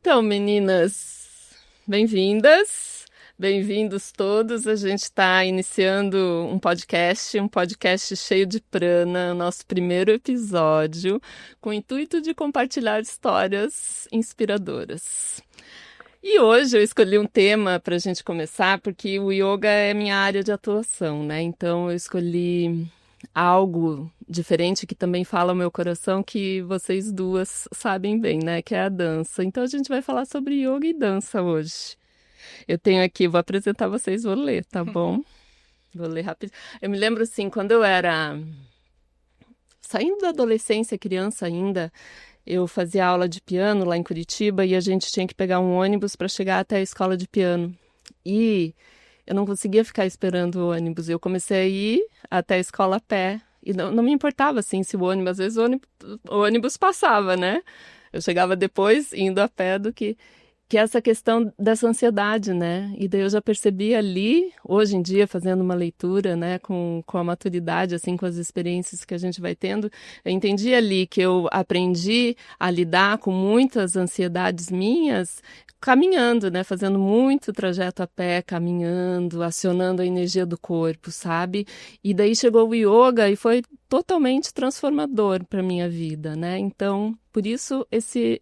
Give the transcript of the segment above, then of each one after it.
Então, meninas, bem-vindas, bem-vindos todos. A gente está iniciando um podcast cheio de prana, nosso primeiro episódio, com o intuito de compartilhar histórias inspiradoras. E hoje eu escolhi um tema para a gente começar, porque o yoga é minha área de atuação, né? Então eu escolhi algo diferente que também fala ao meu coração, que vocês duas sabem bem, né? Que é a dança. Então a gente vai falar sobre yoga e dança hoje. Eu tenho aqui, vou apresentar vocês, vou ler, tá bom? Vou ler rápido. Eu me lembro assim, quando eu era saindo da adolescência, criança ainda, eu fazia aula de piano lá em Curitiba e a gente tinha que pegar um ônibus para chegar até a escola de piano. E eu não conseguia ficar esperando o ônibus. Eu comecei a ir até a escola a pé. E não me importava, assim, se o ônibus... Às vezes o ônibus passava, né? Eu chegava depois indo a pé do que essa questão dessa ansiedade, né? E daí eu já percebi ali, hoje em dia, fazendo uma leitura, né? Com a maturidade, assim, com as experiências que a gente vai tendo, eu entendi ali que eu aprendi a lidar com muitas ansiedades minhas caminhando, né? Fazendo muito trajeto a pé, caminhando, acionando a energia do corpo, sabe? E daí chegou o yoga e foi totalmente transformador para minha vida, né? Então, por isso esse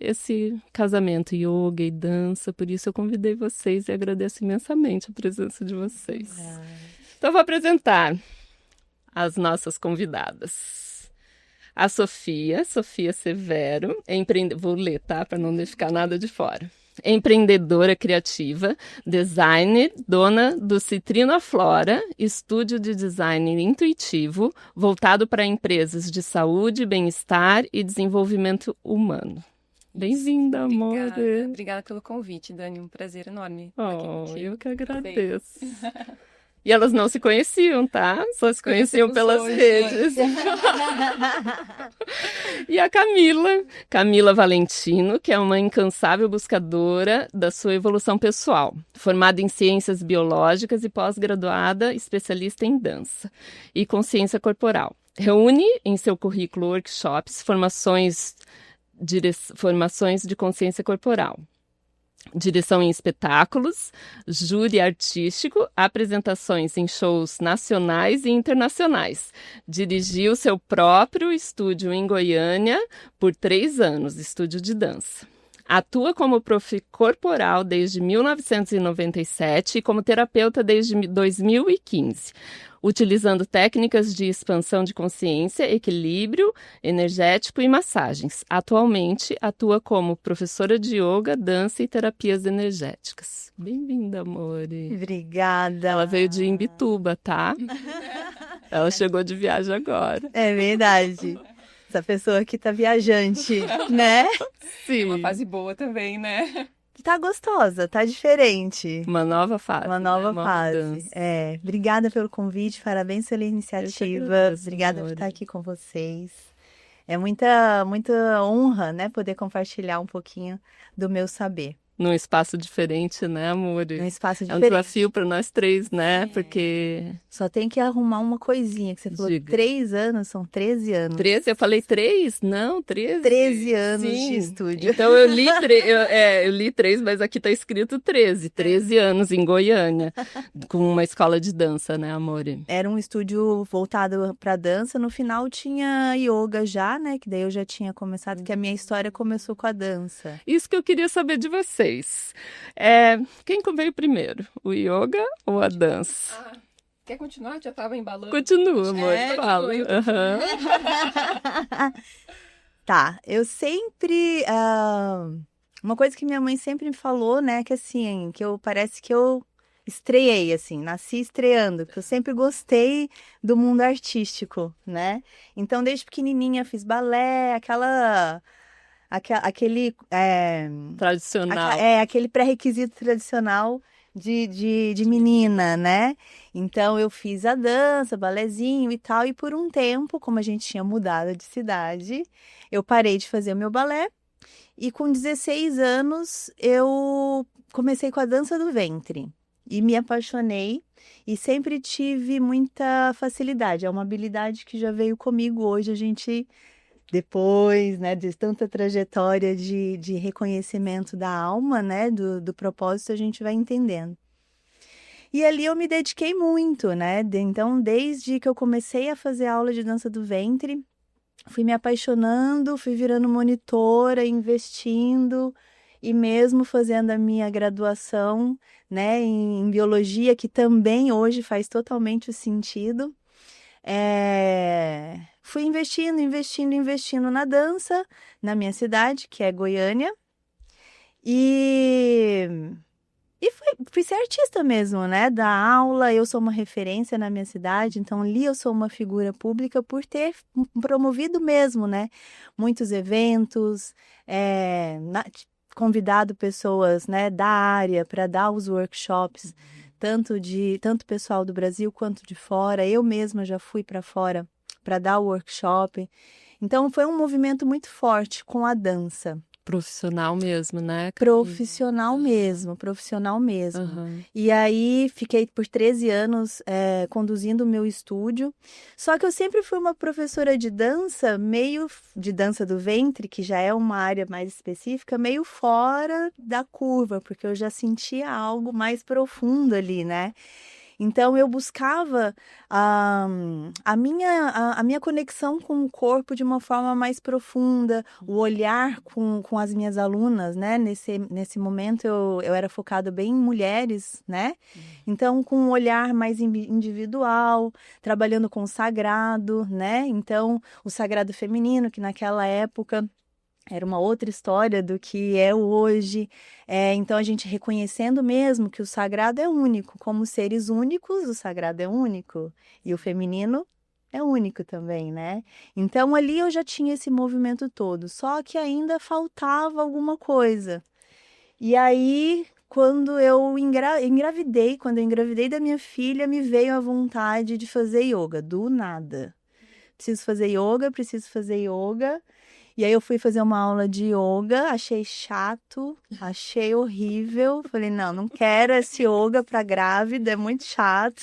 casamento, yoga e dança, por isso eu convidei vocês e agradeço imensamente a presença de vocês. Então, eu vou apresentar as nossas convidadas. A Sofia Severo, vou ler, tá? Para não ficar nada de fora. Empreendedora criativa, designer, dona do Citrina Flora, estúdio de design intuitivo, voltado para empresas de saúde, bem-estar e desenvolvimento humano. Bem-vinda, amor. Obrigada pelo convite, Dani. Um prazer enorme. Eu que agradeço. E elas não se conheciam, tá? Só se conheciam pelas redes. E a Camila Valentino, que é uma incansável buscadora da sua evolução pessoal, formada em ciências biológicas e pós-graduada, especialista em dança e consciência corporal. Reúne em seu currículo workshops, formações de consciência corporal, direção em espetáculos, júri artístico, apresentações em shows nacionais e internacionais. Dirigiu seu próprio estúdio em Goiânia por 3 anos, estúdio de dança. Atua como prof corporal desde 1997 e como terapeuta desde 2015. Utilizando técnicas de expansão de consciência, equilíbrio energético e massagens. Atualmente, atua como professora de yoga, dança e terapias energéticas. Bem-vinda, amor. Obrigada. Ela veio de Imbituba, tá? Ela chegou de viagem agora. É verdade. Essa pessoa aqui tá viajante, né? Sim. Uma fase boa também, né? Tá gostosa, tá diferente. Uma nova fase. Uma nova fase. Mudança. Obrigada pelo convite, parabéns pela iniciativa. Obrigada por estar aqui com vocês. É muita honra, né, poder compartilhar um pouquinho do meu saber. Num espaço diferente, né, amor? Num espaço É diferente. um desafio para nós três, né? Porque... Só tem que arrumar uma coisinha, que você falou, Diga. 3 anos, são 13 anos. 13? Eu falei 3? Não, 13. 13 anos Sim. de estúdio. Então eu li 3, mas aqui tá escrito 13. 13 anos em Goiânia, com uma escola de dança, né, amor? Era um estúdio voltado para dança. No final tinha yoga já, né? Que daí eu já tinha começado, que a minha história começou com a dança. Isso que eu queria saber de vocês. Quem veio primeiro, o yoga ou a dança? Quer continuar? Já estava embalando. Continua, amor, fala. Aham. Tá, eu sempre... uma coisa que minha mãe sempre me falou, né? Que assim, parece que eu estreiei, assim, nasci estreando, porque eu sempre gostei do mundo artístico, né? Então, desde pequenininha fiz balé, aquele Tradicional. aquele pré-requisito tradicional de menina, né? Então eu fiz a dança, balézinho e tal, e por um tempo, como a gente tinha mudado de cidade, eu parei de fazer o meu balé e com 16 anos eu comecei com a dança do ventre e me apaixonei e sempre tive muita facilidade. É uma habilidade que já veio comigo. Hoje a gente depois, né, de tanta trajetória de reconhecimento da alma, né, do propósito, a gente vai entendendo. E ali eu me dediquei muito, né? Então, desde que eu comecei a fazer aula de dança do ventre, fui me apaixonando, fui virando monitora, investindo e mesmo fazendo a minha graduação, né, em biologia, que também hoje faz totalmente sentido. Fui investindo na dança, na minha cidade, que é Goiânia. E fui ser artista mesmo, né? Dar aula, eu sou uma referência na minha cidade, então ali eu sou uma figura pública por ter promovido mesmo, né? Muitos eventos, convidado pessoas, né, da área para dar os workshops, tanto pessoal do Brasil quanto de fora. Eu mesma já fui para fora para dar o workshop. Então foi um movimento muito forte com a dança. Profissional mesmo, né? Profissional mesmo. Uhum. E aí fiquei por 13 anos conduzindo o meu estúdio. Só que eu sempre fui uma professora de dança, meio de dança do ventre, que já é uma área mais específica, meio fora da curva, porque eu já sentia algo mais profundo ali, né? Então, eu buscava a minha conexão com o corpo de uma forma mais profunda, o olhar com as minhas alunas, né? Nesse momento, eu era focada bem em mulheres, né? Então, com um olhar mais individual, trabalhando com o sagrado, né? Então, o sagrado feminino, que naquela época era uma outra história do que é hoje. Então, a gente reconhecendo mesmo que o sagrado é único. Como seres únicos, o sagrado é único. E o feminino é único também, né? Então, ali eu já tinha esse movimento todo. Só que ainda faltava alguma coisa. E aí, quando eu engravidei da minha filha, me veio a vontade de fazer yoga, do nada. Preciso fazer yoga. E aí eu fui fazer uma aula de yoga, achei chato, achei horrível. Falei, não quero esse yoga para grávida, é muito chato.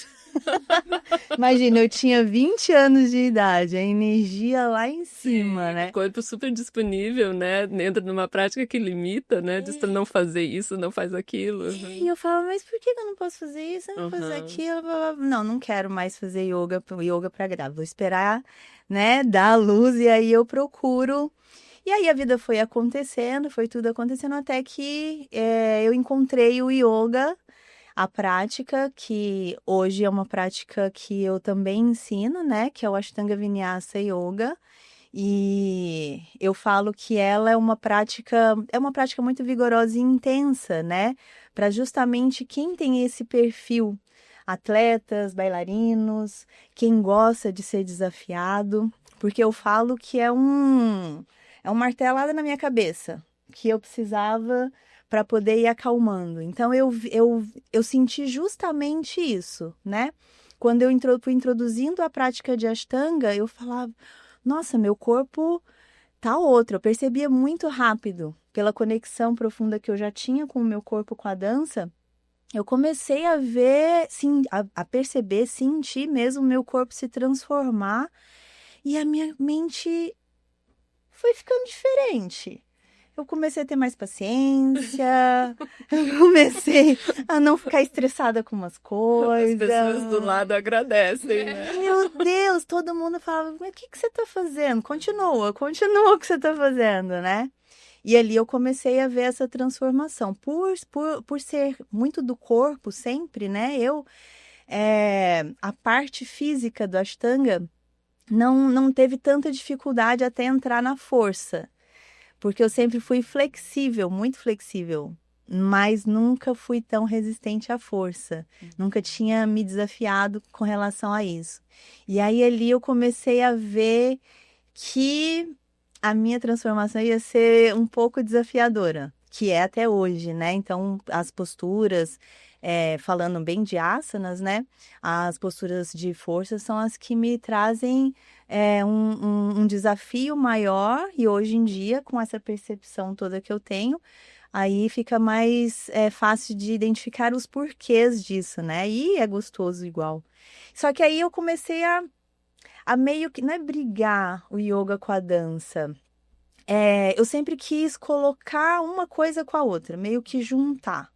Imagina, eu tinha 20 anos de idade, a energia lá em cima, né? O corpo super disponível, né? Entra numa prática que limita, né? Diz pra não fazer isso, não faz aquilo. E eu falava, mas por que eu não posso fazer isso? Eu não posso fazer aquilo? Não quero mais fazer yoga para grávida. Vou esperar, né, dar a luz e aí eu procuro. E aí a vida foi acontecendo, foi tudo acontecendo até que eu encontrei o yoga, a prática, que hoje é uma prática que eu também ensino, né? Que é o Ashtanga Vinyasa Yoga. E eu falo que ela é uma prática muito vigorosa e intensa, né? Para justamente quem tem esse perfil, atletas, bailarinos, quem gosta de ser desafiado, porque eu falo que é uma martelada na minha cabeça que eu precisava para poder ir acalmando. Então, eu senti justamente isso, né? Quando eu fui introduzindo a prática de Ashtanga, eu falava, nossa, meu corpo tá outro. Eu percebia muito rápido, pela conexão profunda que eu já tinha com o meu corpo, com a dança, eu comecei a ver, sim, a perceber, sentir mesmo o meu corpo se transformar e a minha mente foi ficando diferente. Eu comecei a ter mais paciência, eu comecei a não ficar estressada com umas coisas. As pessoas do lado agradecem, né? Meu Deus, todo mundo falava, mas o que você tá fazendo? Continua o que você tá fazendo, né? E ali eu comecei a ver essa transformação. Por ser muito do corpo sempre, né? A parte física do Ashtanga não teve tanta dificuldade até entrar na força. Porque eu sempre fui flexível, muito flexível, mas nunca fui tão resistente à força. Nunca tinha me desafiado com relação a isso. E aí ali eu comecei a ver que a minha transformação ia ser um pouco desafiadora, que é até hoje, né? Então, as posturas, falando bem de asanas, né? As posturas de força são as que me trazem um desafio maior, e hoje em dia, com essa percepção toda que eu tenho, aí fica mais fácil de identificar os porquês disso, né? E é gostoso igual. Só que aí eu comecei a a meio que, não é brigar o yoga com a dança. Eu sempre quis colocar uma coisa com a outra, meio que juntar.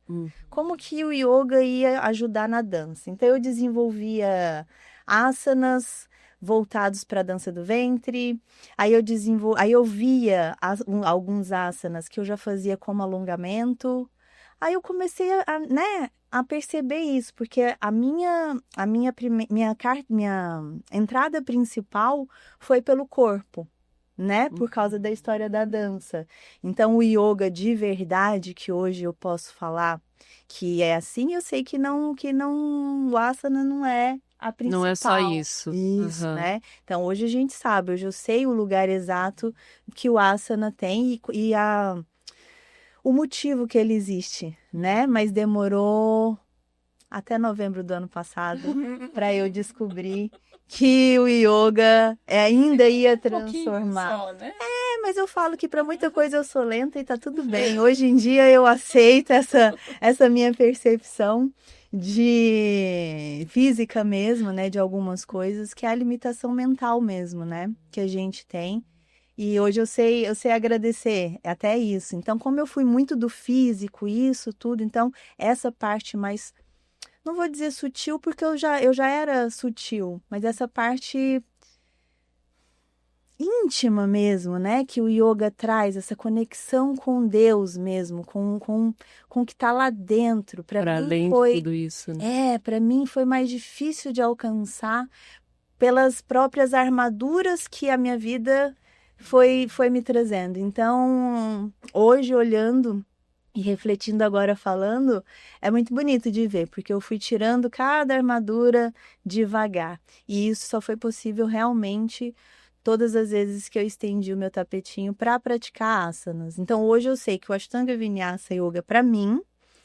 Como que o yoga ia ajudar na dança? Então, eu desenvolvia asanas voltados para a dança do ventre. Aí eu via alguns asanas que eu já fazia como alongamento. Aí eu comecei né, a perceber isso, porque minha entrada principal foi pelo corpo, né? Por causa da história da dança. Então, o yoga de verdade, que hoje eu posso falar que é assim, eu sei que não, o asana não é a principal. Não é só isso. Isso, né? Então, hoje a gente sabe, hoje eu sei o lugar exato que o asana tem o motivo que ele existe, né? Mas demorou até novembro do ano passado para eu descobrir que o yoga ainda ia transformar. Só, né? Mas eu falo que para muita coisa eu sou lenta e tá tudo bem. Hoje em dia eu aceito essa minha percepção de física mesmo, né, de algumas coisas, que é a limitação mental mesmo, né, que a gente tem. E hoje eu sei agradecer até isso. Então, como eu fui muito do físico, isso tudo, então essa parte mais, não vou dizer sutil, porque eu já era sutil, mas essa parte íntima mesmo, né? Que o yoga traz, essa conexão com Deus mesmo, com o que está lá dentro. Para além de tudo isso, né? Para mim foi mais difícil de alcançar pelas próprias armaduras que a minha vida foi me trazendo. Então, hoje, olhando e refletindo agora falando, é muito bonito de ver, porque eu fui tirando cada armadura devagar. E isso só foi possível realmente todas as vezes que eu estendi o meu tapetinho para praticar asanas. Então, hoje eu sei que o Ashtanga Vinyasa Yoga, para mim,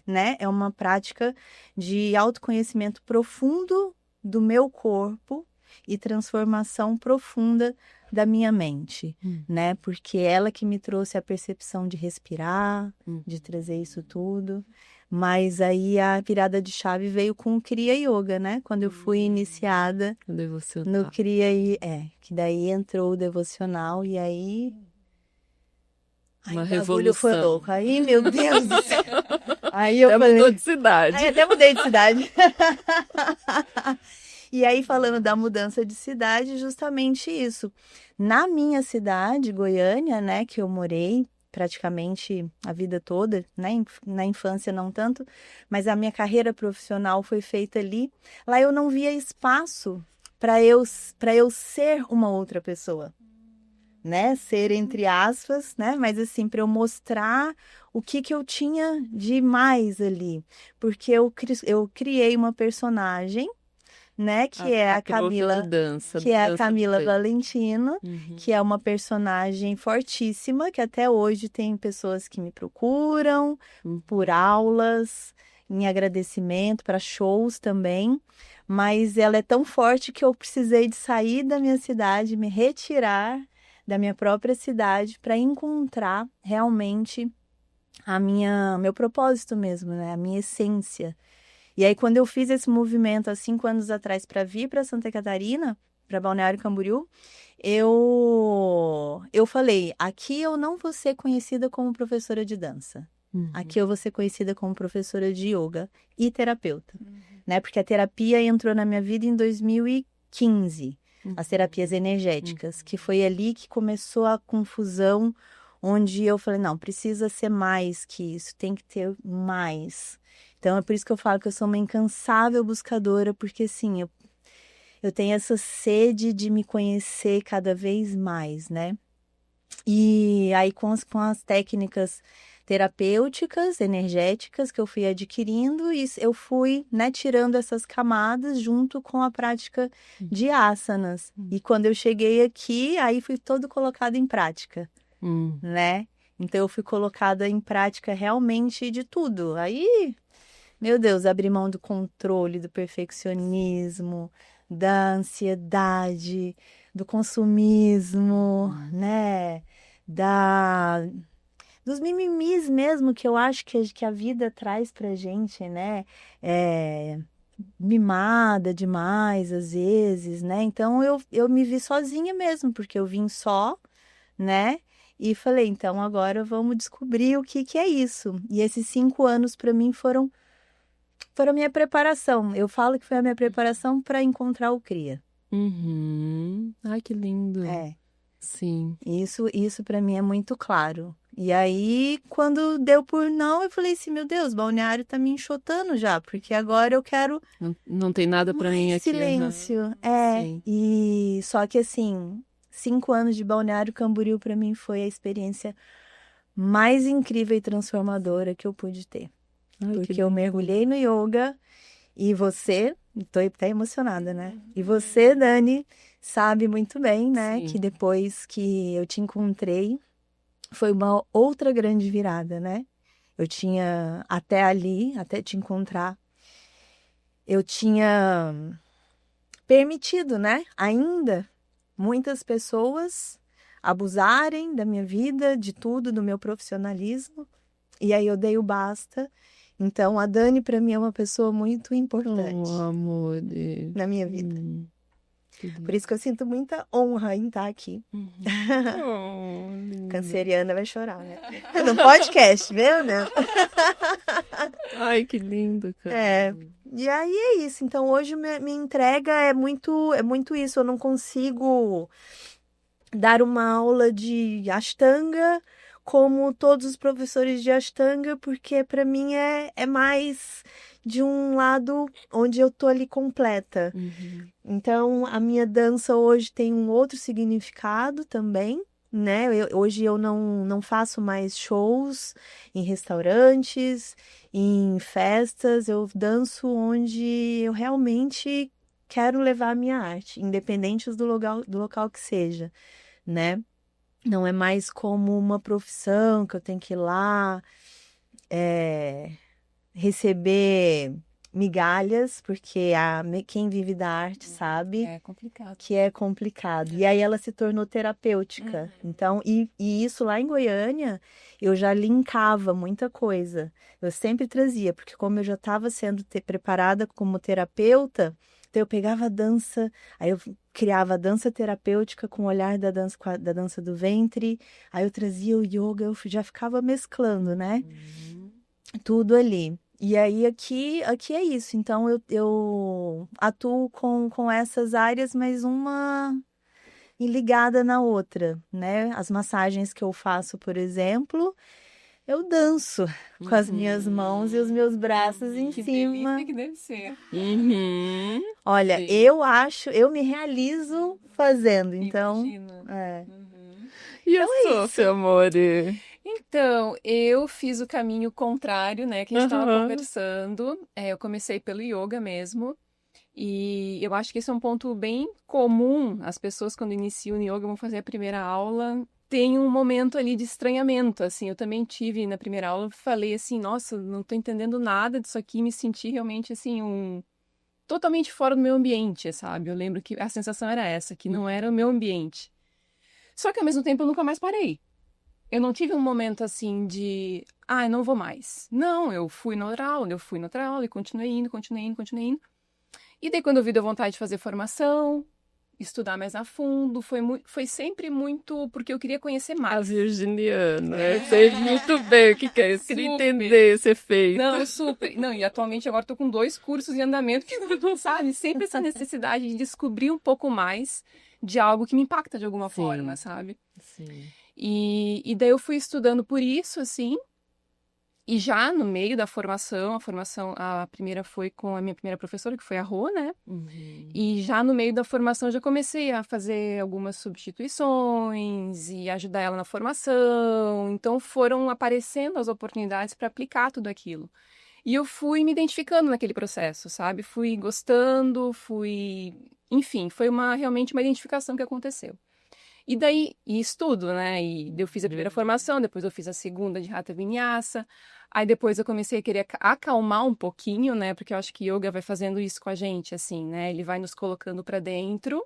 né, é uma prática de autoconhecimento profundo do meu corpo e transformação profunda da minha mente, né? Porque ela que me trouxe a percepção de respirar, de trazer isso tudo. Mas aí a virada de chave veio com o Kriya Yoga, né? Quando eu fui iniciada no Kriya, que daí entrou o devocional e aí uma revolução. Foi louco. Aí, meu Deus do céu. Aí eu falei, mudou de cidade. Aí até mudei de cidade. E aí, falando da mudança de cidade, justamente isso. Na minha cidade, Goiânia, né, que eu morei praticamente a vida toda, né, na infância não tanto, mas a minha carreira profissional foi feita ali. Lá eu não via espaço para eu ser uma outra pessoa, né, ser entre aspas, né, mas assim, para eu mostrar o que eu tinha de mais ali, porque eu criei uma personagem, né, que é a Camila, Valentino, que é uma personagem fortíssima, que até hoje tem pessoas que me procuram por aulas, em agradecimento, para shows também, mas ela é tão forte que eu precisei de sair da minha cidade, me retirar da minha própria cidade para encontrar realmente meu propósito mesmo, né, a minha essência. E aí, quando eu fiz esse movimento há 5 anos atrás para vir para Santa Catarina, para Balneário Camboriú, eu falei, aqui eu não vou ser conhecida como professora de dança. Aqui eu vou ser conhecida como professora de yoga e terapeuta, né? Porque a terapia entrou na minha vida em 2015, as terapias energéticas, que foi ali que começou a confusão, onde eu falei, não, precisa ser mais que isso, tem que ter mais. Então, é por isso que eu falo que eu sou uma incansável buscadora, porque, assim, eu tenho essa sede de me conhecer cada vez mais, né? E aí, com as técnicas terapêuticas, energéticas que eu fui adquirindo, eu fui, né, tirando essas camadas junto com a prática de asanas. E quando eu cheguei aqui, aí fui todo colocado em prática, né? Então, eu fui colocada em prática realmente de tudo. Aí... Meu Deus, abrir mão do controle, do perfeccionismo, da ansiedade, do consumismo, né? Dos mimimis mesmo que eu acho que a vida traz pra gente, né? mimada demais, às vezes, né? Então, eu me vi sozinha mesmo, porque eu vim só, né? E falei, então agora vamos descobrir o que que é isso. E esses 5 anos para mim foram a minha preparação. Eu falo que foi a minha preparação para encontrar o Cria. Uhum. Ai, que lindo. É, Sim. isso para mim é muito claro. E aí, quando deu por não, eu falei assim, meu Deus, Balneário tá me enxotando já, porque agora eu quero Não tem nada pra mim mais aqui. Aham. silêncio. É, Sim. e só que assim, 5 anos de Balneário Camboriú para mim foi a experiência mais incrível e transformadora que eu pude ter. Ai, que Porque eu lindo. mergulhei no yoga e você, tô até emocionada, né? E você, Dani, sabe muito bem, né, Sim. que depois que eu te encontrei, foi uma outra grande virada, né? Eu tinha até ali, até te encontrar, eu tinha permitido, né, ainda muitas pessoas abusarem da minha vida, de tudo, do meu profissionalismo. E aí eu dei o basta. Então a Dani para mim é uma pessoa muito importante Oh, amor. na minha vida. Que lindo. Por isso que eu sinto muita honra em estar aqui. Oh, lindo. Canceriana vai chorar, né? No podcast, viu, né? Ai, que lindo, cara. É. E aí é isso. Então hoje minha entrega é muito isso. Eu não consigo dar uma aula de Ashtanga como todos os professores de Ashtanga, porque para mim é mais de um lado onde eu tô ali completa. Uhum. Então, a minha dança hoje tem um outro significado também, né? Hoje eu não faço mais shows em restaurantes, em festas, eu danço onde eu realmente quero levar a minha arte, independente do local que seja, né? Não é mais como uma profissão que eu tenho que ir lá, receber migalhas, porque quem vive da arte sabe É complicado. que é complicado. E aí ela se tornou terapêutica. Então, e isso lá em Goiânia, eu já linkava muita coisa. Eu sempre trazia, porque como eu já estava sendo preparada como terapeuta, então eu pegava a dança, aí eu criava a dança terapêutica com o olhar da dança do ventre, aí eu trazia o yoga, eu já ficava mesclando, né? Tudo ali. E aí aqui é isso. Então eu atuo com essas áreas, mas uma ligada na outra, né? As massagens que eu faço, por exemplo, eu danço com as minhas mãos e os meus braços em Que cima. delícia que deve ser. Uhum. Olha, Sim. eu me realizo fazendo. Então, Imagina. é. E a Então é Sofia, amor? Então, eu fiz o caminho contrário, né, que a gente estava Aham. conversando. Eu comecei pelo yoga mesmo. E eu acho que esse é um ponto bem comum. As pessoas, quando iniciam o yoga, vão fazer a primeira aula, tem um momento ali de estranhamento, assim. Eu também tive na primeira aula, falei assim, nossa, não tô entendendo nada disso aqui, me senti realmente, assim, totalmente fora do meu ambiente, sabe? Eu lembro que a sensação era essa, que não era o meu ambiente. Só que, ao mesmo tempo, eu nunca mais parei. Eu não tive um momento assim de, não vou mais. Não, eu fui na outra aula e continuei indo. E daí, quando eu vi, deu vontade de fazer formação, estudar mais a fundo, foi sempre muito porque eu queria conhecer A mais. virginiana. Sei muito bem o que é isso. Queria Super. entender esse efeito. Não, super. Não, e atualmente agora estou com 2 cursos em andamento que não sabe, sempre essa necessidade de descobrir um pouco mais de algo que me impacta de alguma Sim. forma, sabe? Sim. E daí eu fui estudando por isso, assim, e já no meio da formação, a primeira foi com a minha primeira professora, que foi a Rô, né? Uhum. E já no meio da formação eu já comecei a fazer algumas substituições e ajudar ela na formação. Então foram aparecendo as oportunidades para aplicar tudo aquilo. E eu fui me identificando naquele processo, sabe? Fui gostando, enfim, foi realmente uma identificação que aconteceu. E daí, estudo, né? E eu fiz a primeira formação, depois eu fiz a segunda de Hatha Vinyasa. Aí depois eu comecei a querer acalmar um pouquinho, né? Porque eu acho que yoga vai fazendo isso com a gente, assim, né? Ele vai nos colocando para dentro,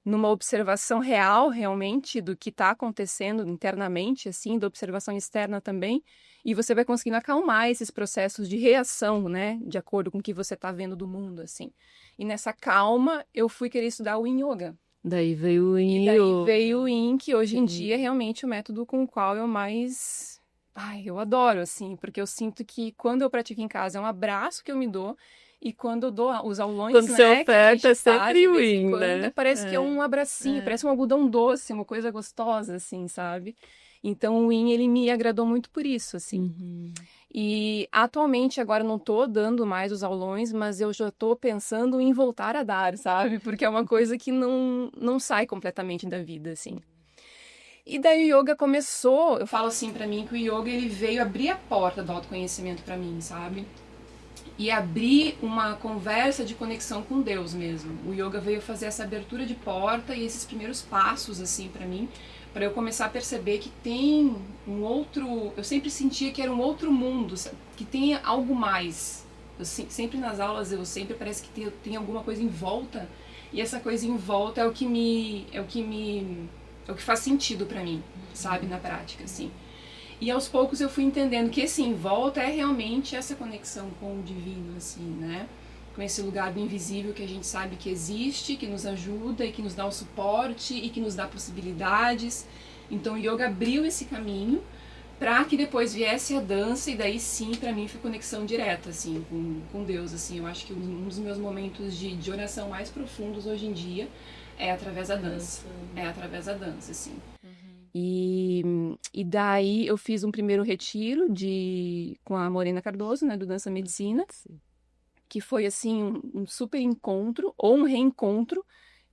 numa observação real, realmente, do que está acontecendo internamente, assim, da observação externa também, e você vai conseguindo acalmar esses processos de reação, né, de acordo com o que você está vendo do mundo, assim. E nessa calma, eu fui querer estudar o Yin Yoga. Daí veio o Yin E daí Yoga. veio o Yin, que hoje em dia é realmente o método com o qual eu mais... Ai, eu adoro, assim, porque eu sinto que quando eu pratico em casa é um abraço que eu me dou, e quando eu dou os aulões, Quando você né, que a oferta, é gente faz sempre de o vez em Yin, quando, né? parece que é um abracinho, parece um algodão doce, uma coisa gostosa, assim, sabe? Então o Yin, ele me agradou muito por isso, assim. Uhum. E atualmente, agora eu não tô dando mais os aulões, mas eu já tô pensando em voltar a dar, sabe? Porque é uma coisa que não sai completamente da vida, assim. E daí o yoga começou, eu falo assim pra mim que o yoga ele veio abrir a porta do autoconhecimento pra mim, sabe? E abrir uma conversa de conexão com Deus mesmo. O yoga veio fazer essa abertura de porta e esses primeiros passos assim pra mim, para eu começar a perceber que tem um outro, eu sempre sentia que era um outro mundo, sabe? Que tem algo mais. Eu sempre nas aulas eu sempre parece que tem alguma coisa em volta, e essa coisa em volta é o que faz sentido pra mim, sabe, na prática, assim. E aos poucos eu fui entendendo que esse em volta é realmente essa conexão com o divino, assim, né? Com esse lugar do invisível que a gente sabe que existe, que nos ajuda e que nos dá o suporte e que nos dá possibilidades. Então o yoga abriu esse caminho para que depois viesse a dança, e daí sim, para mim, foi conexão direta, assim, com Deus, assim. Eu acho que um dos meus momentos de oração mais profundos hoje em dia é através da dança. É através da dança, assim. E daí eu fiz um primeiro retiro com a Morena Cardoso, né, do Dança Medicina, que foi, assim, um super encontro, ou um reencontro,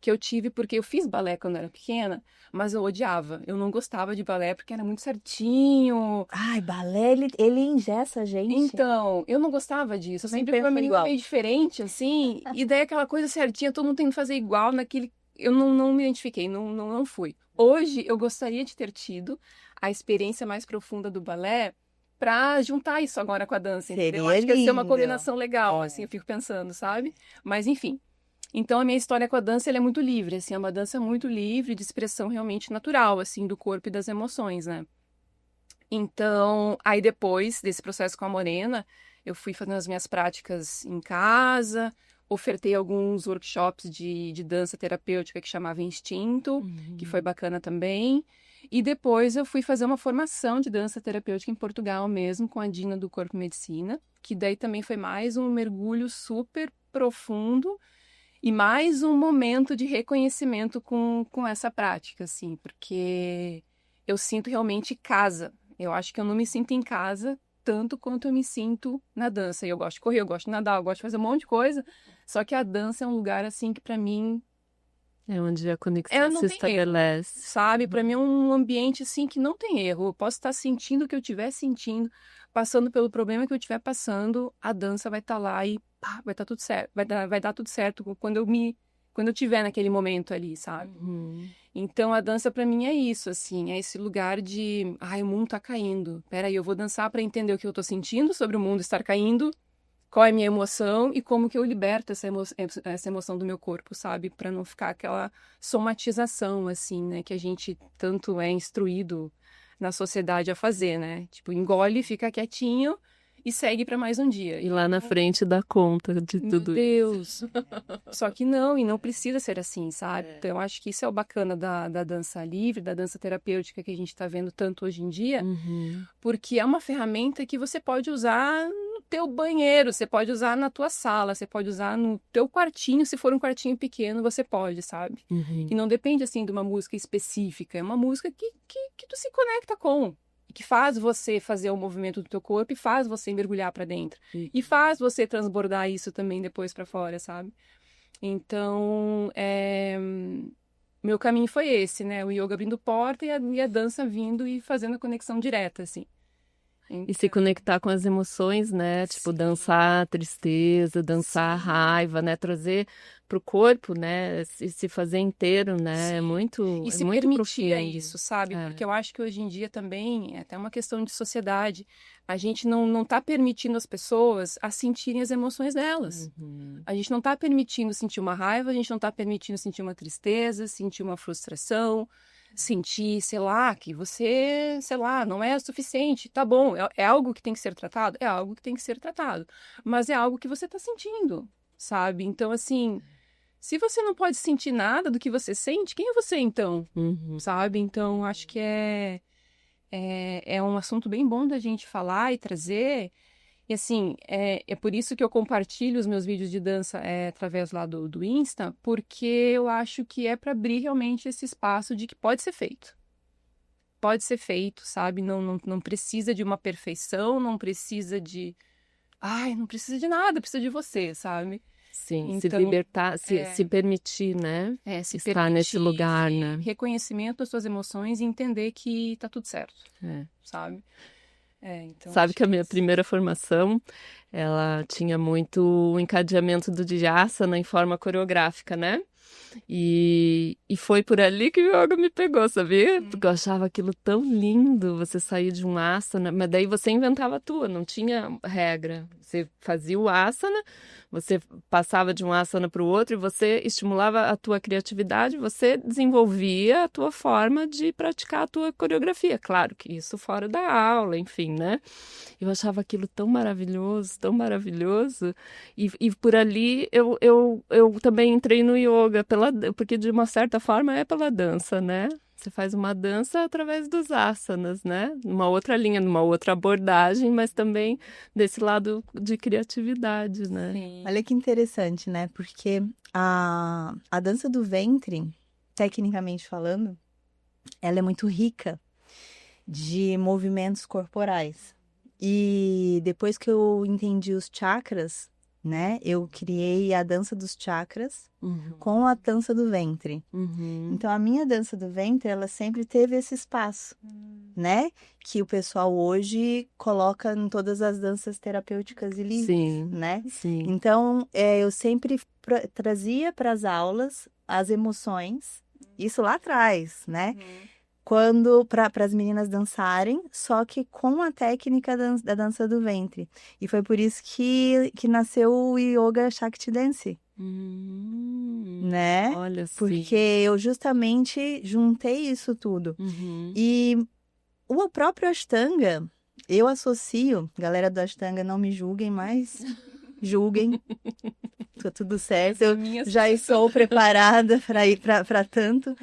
que eu tive porque eu fiz balé quando era pequena, mas eu odiava. Eu não gostava de balé porque era muito certinho. Ai, balé, ele engessa a gente. Então, eu não gostava disso. Eu Nem sempre fui uma penso menina igual. meio diferente, assim, e daí aquela coisa certinha, todo mundo tem que fazer igual naquele... Eu não me identifiquei, não fui. Hoje, eu gostaria de ter tido a experiência mais profunda do balé pra juntar isso agora com a dança, entendeu? Seria Acho que ia ser uma lindo. combinação legal, assim, eu fico pensando, sabe? Mas, enfim. Então, a minha história com a dança, ela é muito livre, assim, é uma dança muito livre, de expressão realmente natural, assim, do corpo e das emoções, né? Então, aí depois desse processo com a Morena, eu fui fazendo as minhas práticas em casa, ofertei alguns workshops de dança terapêutica que chamava Instinto, que foi bacana também. E depois eu fui fazer uma formação de dança terapêutica em Portugal mesmo, com a Dina do Corpo Medicina, que daí também foi mais um mergulho super profundo e mais um momento de reconhecimento com essa prática, assim, porque eu sinto realmente casa. Eu acho que eu não me sinto em casa tanto quanto eu me sinto na dança. Eu gosto de correr, eu gosto de nadar, eu gosto de fazer um monte de coisa, só que a dança é um lugar, assim, que pra mim... É onde a conexão não se tem erro, estabelece. sabe? Pra mim é um ambiente, assim, que não tem erro. Eu posso estar sentindo o que eu estiver sentindo, passando pelo problema que eu estiver passando, a dança vai estar lá e pá, vai estar tudo certo. Vai dar tudo certo quando eu estiver naquele momento ali, sabe? Então a dança pra mim é isso, assim, é esse lugar de, ai, o mundo tá caindo. Peraí, eu vou dançar pra entender o que eu tô sentindo sobre o mundo estar caindo, qual é a minha emoção e como que eu liberto essa emoção do meu corpo, sabe? Pra não ficar aquela somatização, assim, né? Que a gente tanto é instruído na sociedade a fazer, né? Tipo, engole, fica quietinho e segue pra mais um dia. E lá na frente dá conta de Meu tudo Deus! Só que não, e não precisa ser assim, sabe? Então, eu acho que isso é o bacana da dança livre, da dança terapêutica que a gente tá vendo tanto hoje em dia, porque é uma ferramenta que você pode usar no teu banheiro, você pode usar na tua sala, você pode usar no teu quartinho, se for um quartinho pequeno, você pode, sabe? E não depende, assim, de uma música específica, é uma música que tu se conecta com. Que faz você fazer o movimento do teu corpo e faz você mergulhar pra dentro. E faz você transbordar isso também depois pra fora, sabe? Então, meu caminho foi esse, né? O yoga abrindo porta e a dança vindo e fazendo a conexão direta, assim. E se conectar com as emoções, né? Tipo, dançar a tristeza, dançar a raiva, né? Trazer pro corpo, né? Se fazer inteiro, né? Sim. É muito, E é se muito permitir profundo. isso, sabe? É. Porque eu acho que hoje em dia também é até uma questão de sociedade. A gente não tá permitindo as pessoas a sentirem as emoções delas. Uhum. A gente não tá permitindo sentir uma raiva, a gente não tá permitindo sentir uma tristeza, sentir uma frustração, sentir, sei lá, que você, sei lá, não é o suficiente. Tá bom, é algo que tem que ser tratado? É algo que tem que ser tratado. Mas é algo que você tá sentindo, sabe? Então, assim, se você não pode sentir nada do que você sente, quem é você então? Uhum. Sabe? Então, acho que é um assunto bem bom da gente falar e trazer. E assim, é por isso que eu compartilho os meus vídeos de dança através lá do Insta, porque eu acho que é para abrir realmente esse espaço de que pode ser feito. Pode ser feito, sabe? Não precisa de uma perfeição, não precisa de... Ai, não precisa de nada, precisa de você, sabe? Sim, se Então, libertar, se permitir, né? se Estar nesse permitir, lugar, né? reconhecimento das suas emoções e entender que tá tudo certo, É. sabe? Então, Sabe acho que a minha isso. primeira formação, ela tinha muito o encadeamento do Dhyasana em forma coreográfica, né? E foi por ali que o yoga me pegou, sabia? Porque eu achava aquilo tão lindo, você sair de um asana, mas daí você inventava a tua, não tinha regra. Você fazia o asana, você passava de um asana para o outro e você estimulava a tua criatividade, você desenvolvia a tua forma de praticar a tua coreografia. Claro que isso fora da aula, enfim, né? Eu achava aquilo tão maravilhoso, tão maravilhoso. E por ali eu também entrei no yoga, porque de uma certa forma é pela dança, né? Você faz uma dança através dos asanas, né? Numa outra linha, numa outra abordagem, mas também desse lado de criatividade, né? Sim. Olha que interessante, né? Porque a dança do ventre, tecnicamente falando, ela é muito rica de movimentos corporais. E depois que eu entendi os chakras, né? Eu criei a dança dos chakras com a dança do ventre. Uhum. Então, a minha dança do ventre, ela sempre teve esse espaço, né? Que o pessoal hoje coloca em todas as danças terapêuticas e livres, Sim, né? sim. Então, eu sempre trazia para as aulas as emoções, isso lá atrás, né? Quando para as meninas dançarem, só que com a técnica da dança do ventre. E foi por isso que nasceu o Yoga Shakti Dance, né? Olha, sim. Porque eu justamente juntei isso tudo. Uhum. E o próprio Ashtanga, eu associo, galera do Ashtanga, não me julguem, mas julguem. Tá tudo certo, eu já estou preparada para ir para tanto.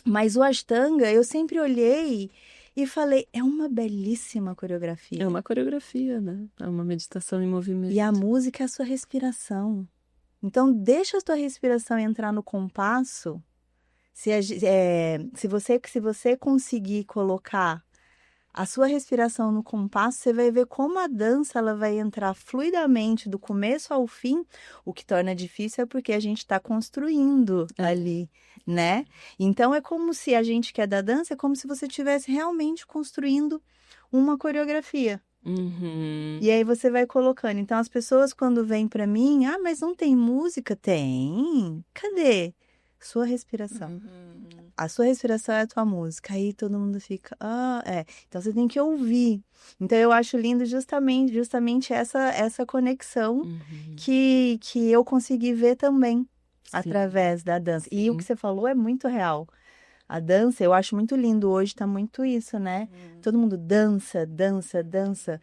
Mas o Ashtanga, eu sempre olhei e falei, é uma belíssima coreografia. É uma coreografia, né? É uma meditação em movimento. E a música é a sua respiração. Então, deixa a sua respiração entrar no compasso. Se você conseguir colocar a sua respiração no compasso, você vai ver como a dança ela vai entrar fluidamente do começo ao fim. O que torna difícil é porque a gente está construindo ali, né? Então, é como se a gente que é da dança, é como se você estivesse realmente construindo uma coreografia. Uhum. E aí você vai colocando. Então, as pessoas quando vêm para mim, mas não tem música? Tem. Cadê? Sua respiração. A sua respiração é a tua música. Aí todo mundo fica, Então você tem que ouvir. Então eu acho lindo justamente essa conexão que eu consegui ver também através da dança. Sim. E o que você falou é muito real. A dança, eu acho muito lindo hoje, tá muito isso, né? Todo mundo dança, dança, dança.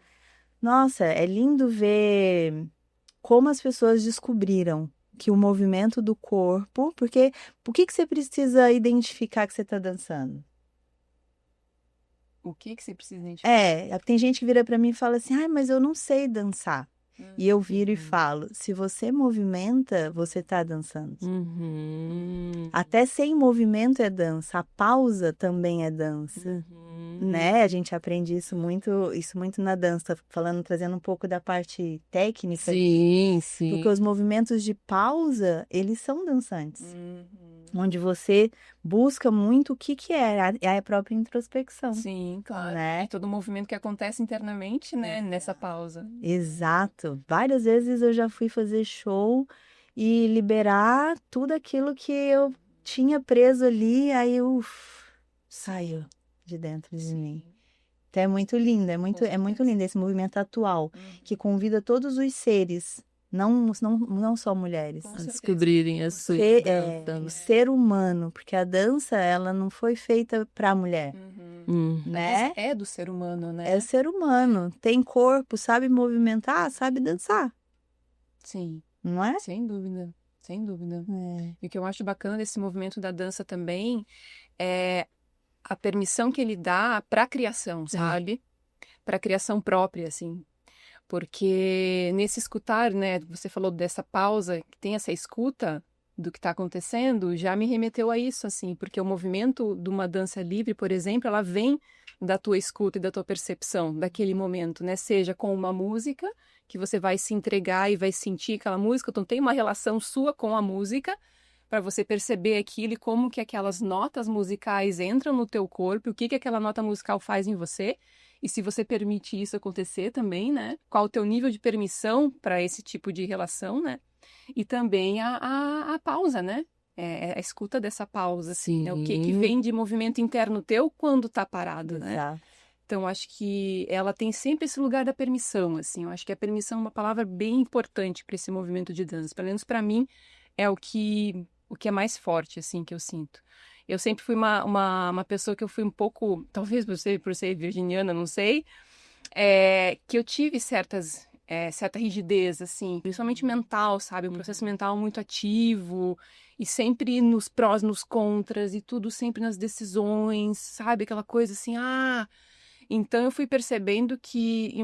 Nossa, é lindo ver como as pessoas descobriram que o movimento do corpo, porque o que você precisa identificar que você está dançando? O que você precisa identificar? Tem gente que vira para mim e fala assim, mas eu não sei dançar. E eu viro e falo, se você movimenta, você está dançando. Até sem movimento é dança, a pausa também é dança. Né? A gente aprende isso muito na dança, trazendo um pouco da parte técnica. Sim, sim. Porque os movimentos de pausa, eles são dançantes. Onde você busca muito o que é a própria introspecção. Sim, claro. Né? E todo o movimento que acontece internamente, né, nessa pausa. Exato. Várias vezes eu já fui fazer show e liberar tudo aquilo que eu tinha preso ali, aí saiu de dentro de mim. Então é muito lindo, é muito lindo esse movimento atual, que convida todos os seres, não só mulheres. Com A certeza. descobrirem a sua O ser humano, porque a dança, ela não foi feita para a mulher, né? É do ser humano, né? É o ser humano, tem corpo, sabe movimentar, sabe dançar, Sim, não é? sem dúvida, sem dúvida. É. E o que eu acho bacana desse movimento da dança também é a permissão que ele dá para a criação, sabe? Para a criação própria, assim. Porque nesse escutar, né, você falou dessa pausa, que tem essa escuta do que está acontecendo, já me remeteu a isso, assim, porque o movimento de uma dança livre, por exemplo, ela vem da tua escuta e da tua percepção daquele momento, né? Seja com uma música, que você vai se entregar e vai sentir aquela música, então tem uma relação sua com a música, para você perceber aquilo e como que aquelas notas musicais entram no teu corpo, o que que aquela nota musical faz em você, e se você permite isso acontecer também, né? Qual o teu nível de permissão para esse tipo de relação, né? E também a pausa, né? A escuta dessa pausa, assim, né? O que vem de movimento interno teu quando tá parado, né? Exato. Então, acho que ela tem sempre esse lugar da permissão, assim. Eu acho que a permissão é uma palavra bem importante para esse movimento de dança. Pelo menos para mim, é o que é mais forte, assim, que eu sinto. Eu sempre fui uma pessoa que eu fui um pouco, talvez por ser virginiana, não sei, que eu tive certa rigidez, assim, principalmente mental, sabe? Um processo mental muito ativo e sempre nos prós, nos contras e tudo sempre nas decisões, sabe? Aquela coisa assim, Então eu fui percebendo que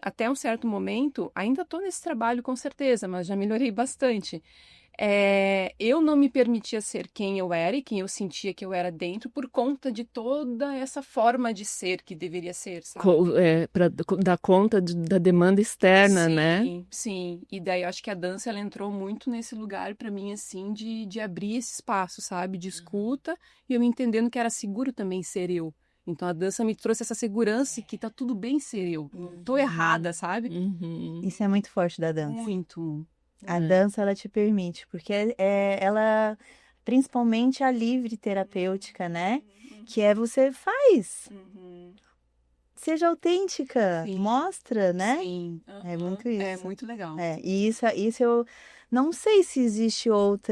até um certo momento, ainda estou nesse trabalho com certeza, mas já melhorei bastante. Eu não me permitia ser quem eu era e quem eu sentia que eu era dentro por conta de toda essa forma de ser que deveria ser, sabe? Para dar conta da demanda externa, né? Sim. E daí eu acho que a dança ela entrou muito nesse lugar para mim, assim, de abrir esse espaço, sabe? De escuta e eu entendendo que era seguro também ser eu. Então a dança me trouxe essa segurança que tá tudo bem ser eu. Não tô errada, sabe? Isso é muito forte da dança. Muito. A dança, ela te permite, porque ela, principalmente a livre terapêutica, né? Que você faz. Seja autêntica, Sim. mostra, né? Sim. É muito isso. É muito legal. E isso eu não sei se existe outro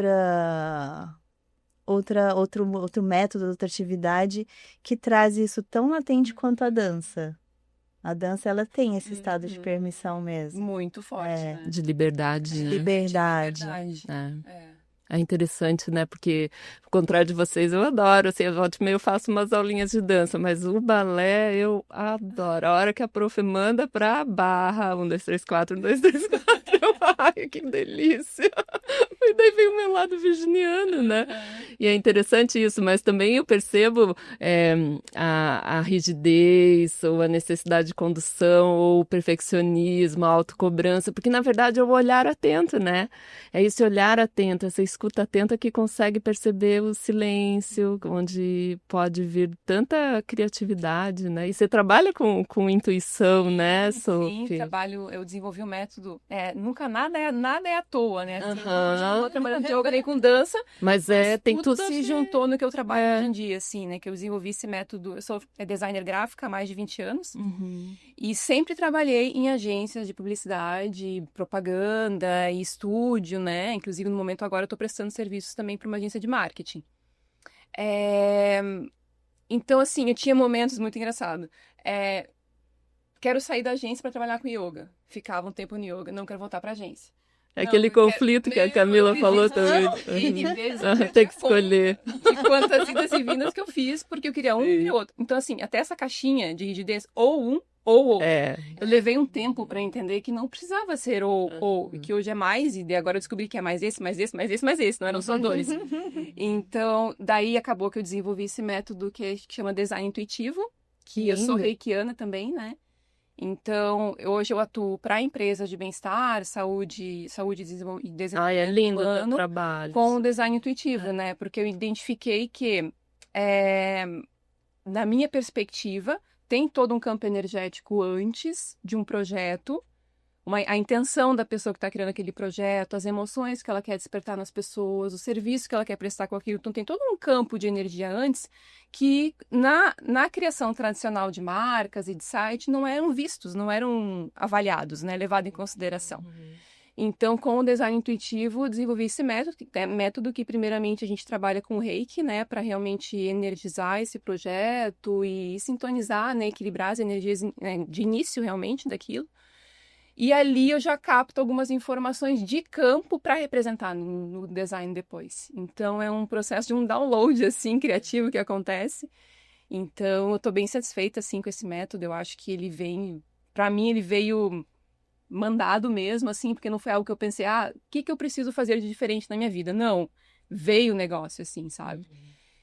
método, outra atividade que traz isso tão latente quanto a dança. A dança, ela tem esse estado de permissão mesmo. Muito forte, né? De liberdade, né? Liberdade. É interessante, né? Porque, ao contrário de vocês, eu adoro. Assim, eu volta e meia eu faço umas aulinhas de dança, mas o balé eu adoro. A hora que a prof manda pra barra, 1, 2, 3, 4, 1, 2, 3, 4, ai, que delícia. E daí vem o meu lado virginiano, né? E é interessante isso, mas também eu percebo a rigidez, ou a necessidade de condução, ou o perfeccionismo, a autocobrança, porque, na verdade, é o olhar atento, né? É esse olhar atento, essa escuta atenta que consegue perceber o silêncio, onde pode vir tanta criatividade, né? E você trabalha com intuição, né, Sophie? Sim, eu desenvolvi um método. Nunca nada é à toa, né? Não estou trabalhando com yoga nem com dança, mas tem tudo se juntou no que eu trabalho hoje em dia, assim, né? Que eu desenvolvi esse método. Eu sou designer gráfica há mais de 20 anos e sempre trabalhei em agências de publicidade, propaganda e estúdio, né? Inclusive, no momento agora, eu estou prestando serviços também para uma agência de marketing. Então, assim, eu tinha momentos muito engraçados. Quero sair da agência para trabalhar com yoga. Ficava um tempo no yoga, não quero voltar para a agência. Aquele conflito que a Camila falou também. Tem que escolher. De quantas idas e vindas que eu fiz, porque eu queria um e outro. Então, assim, até essa caixinha de rigidez, ou um ou outro. Eu levei um tempo para entender que não precisava ser ou, que hoje é mais, e agora eu descobri que é mais esse, não eram só dois. Então, daí acabou que eu desenvolvi esse método que chama design intuitivo, que eu sou reikiana também, né? Então, hoje eu atuo para empresas de bem-estar, saúde e desenvolvimento é lindo humano, o trabalho. Com o design intuitivo, né? Porque eu identifiquei que, na minha perspectiva, tem todo um campo energético antes de um projeto, a intenção da pessoa que está criando aquele projeto, as emoções que ela quer despertar nas pessoas, o serviço que ela quer prestar com aquilo. Então, tem todo um campo de energia antes que na criação tradicional de marcas e de site não eram vistos, não eram avaliados, né, levados em consideração. Então, com o design intuitivo, eu desenvolvi esse método que, primeiramente, a gente trabalha com o Reiki, né, para realmente energizar esse projeto e sintonizar, né, equilibrar as energias de início, realmente, daquilo. E ali eu já capto algumas informações de campo para representar no design depois. Então, é um processo de um download, assim, criativo que acontece. Então, eu estou bem satisfeita, assim, com esse método. Eu acho que ele vem... Para mim, ele veio mandado mesmo, assim, porque não foi algo que eu pensei, o que eu preciso fazer de diferente na minha vida? Não, veio o negócio, assim, sabe?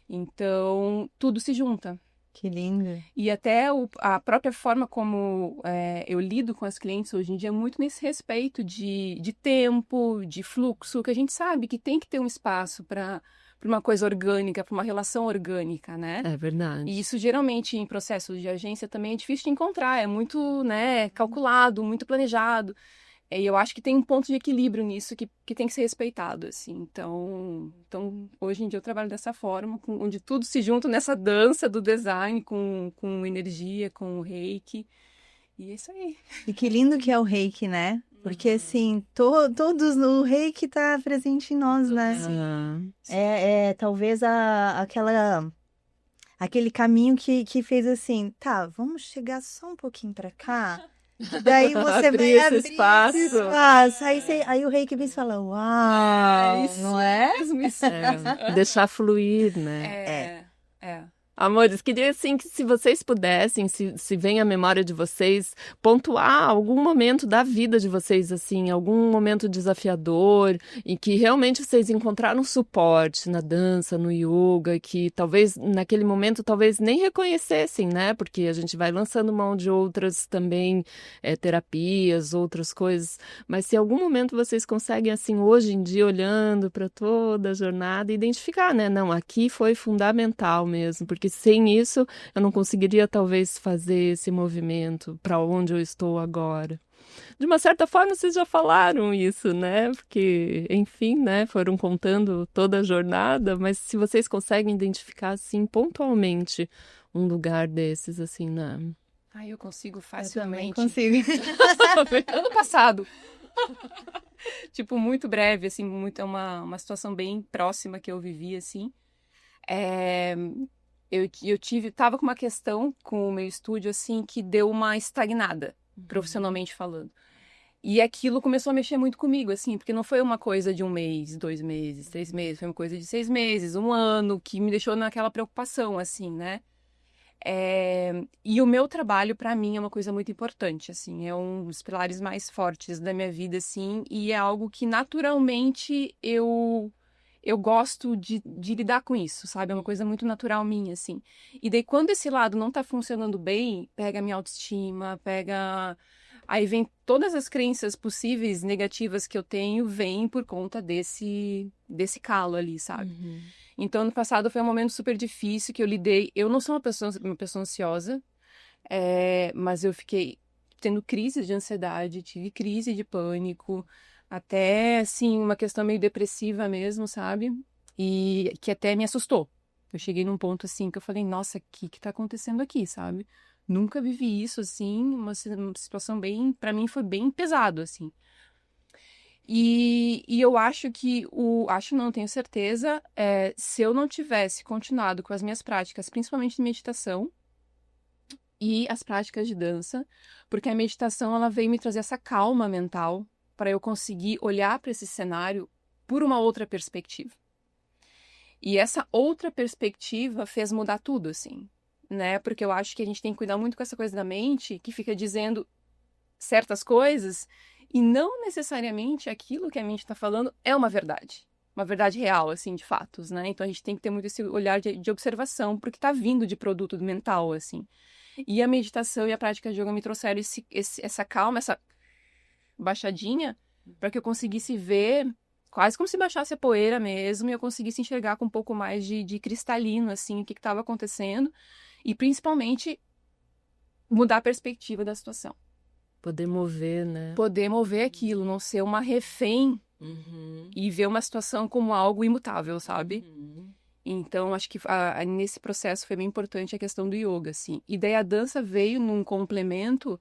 Então, tudo se junta. Que lindo. E até a própria forma como eu lido com as clientes hoje em dia é muito nesse respeito de tempo, de fluxo, que a gente sabe que tem que ter um espaço para uma coisa orgânica, para uma relação orgânica, né? É verdade. E isso geralmente em processos de agência também é difícil de encontrar, é muito, né, calculado, muito planejado. E eu acho que tem um ponto de equilíbrio nisso que tem que ser respeitado, assim. Então, hoje em dia eu trabalho dessa forma, onde tudo se junta nessa dança do design com energia, com o Reiki. E é isso aí. E que lindo que é o Reiki, né? Porque, assim, todos o Reiki tá presente em nós, né? Talvez aquele caminho que fez assim, tá, vamos chegar só um pouquinho pra cá. Daí você abrir esse espaço. Aí o Reiki vem e fala, uau, não é? Deixar fluir, né? É. Amores, queria assim que se vocês pudessem, se vem à memória de vocês, pontuar algum momento da vida de vocês, assim, algum momento desafiador, em que realmente vocês encontraram suporte na dança, no yoga, que talvez naquele momento talvez nem reconhecessem, né? Porque a gente vai lançando mão de outras também terapias, outras coisas. Mas se em algum momento vocês conseguem, assim, hoje em dia, olhando para toda a jornada, identificar, né? Não, aqui foi fundamental mesmo, porque sem isso eu não conseguiria talvez fazer esse movimento para onde eu estou agora. De uma certa forma vocês já falaram isso, né? Porque, enfim, né? Foram contando toda a jornada, mas se vocês conseguem identificar, assim, pontualmente um lugar desses, assim, na... Eu consigo facilmente. Eu também consigo. Ano passado. Tipo, muito breve, assim, uma situação bem próxima que eu vivi, assim. Tava com uma questão com o meu estúdio, assim, que deu uma estagnada, profissionalmente falando. E aquilo começou a mexer muito comigo, assim, porque não foi uma coisa de 1 mês, 2 meses, 3 meses, foi uma coisa de 6 meses, 1 ano, que me deixou naquela preocupação, assim, né? E o meu trabalho, para mim, é uma coisa muito importante, assim, é um dos pilares mais fortes da minha vida, assim, e é algo que naturalmente eu gosto de lidar com isso, sabe? É uma coisa muito natural minha, assim. E daí, quando esse lado não tá funcionando bem, pega a minha autoestima, aí vem todas as crenças possíveis negativas que eu tenho, vêm por conta desse calo ali, sabe? Então, ano passado foi um momento super difícil que eu lidei. Eu não sou uma pessoa ansiosa, mas eu fiquei tendo crises de ansiedade, tive crise de pânico, até, assim, uma questão meio depressiva mesmo, sabe? E que até me assustou. Eu cheguei num ponto, assim, que eu falei, nossa, o que tá acontecendo aqui, sabe? Nunca vivi isso, assim, uma situação bem, pra mim foi bem pesado, assim. E eu acho que, tenho certeza, se eu não tivesse continuado com as minhas práticas, principalmente de meditação e as práticas de dança, porque a meditação, ela veio me trazer essa calma mental para eu conseguir olhar para esse cenário por uma outra perspectiva. E essa outra perspectiva fez mudar tudo, assim, né? Porque eu acho que a gente tem que cuidar muito com essa coisa da mente, que fica dizendo certas coisas e não necessariamente aquilo que a mente está falando é uma verdade real, assim, de fatos, né? Então a gente tem que ter muito esse olhar de observação porque está vindo de produto mental, assim. E a meditação e a prática de yoga me trouxeram essa calma, essa baixadinha, para que eu conseguisse ver quase como se baixasse a poeira mesmo e eu conseguisse enxergar com um pouco mais de cristalino, assim, o que estava acontecendo e principalmente mudar a perspectiva da situação. Poder mover, né? Poder mover aquilo, não ser uma refém e ver uma situação como algo imutável, sabe? Então, acho que nesse processo foi bem importante a questão do yoga, assim. E daí a dança veio num complemento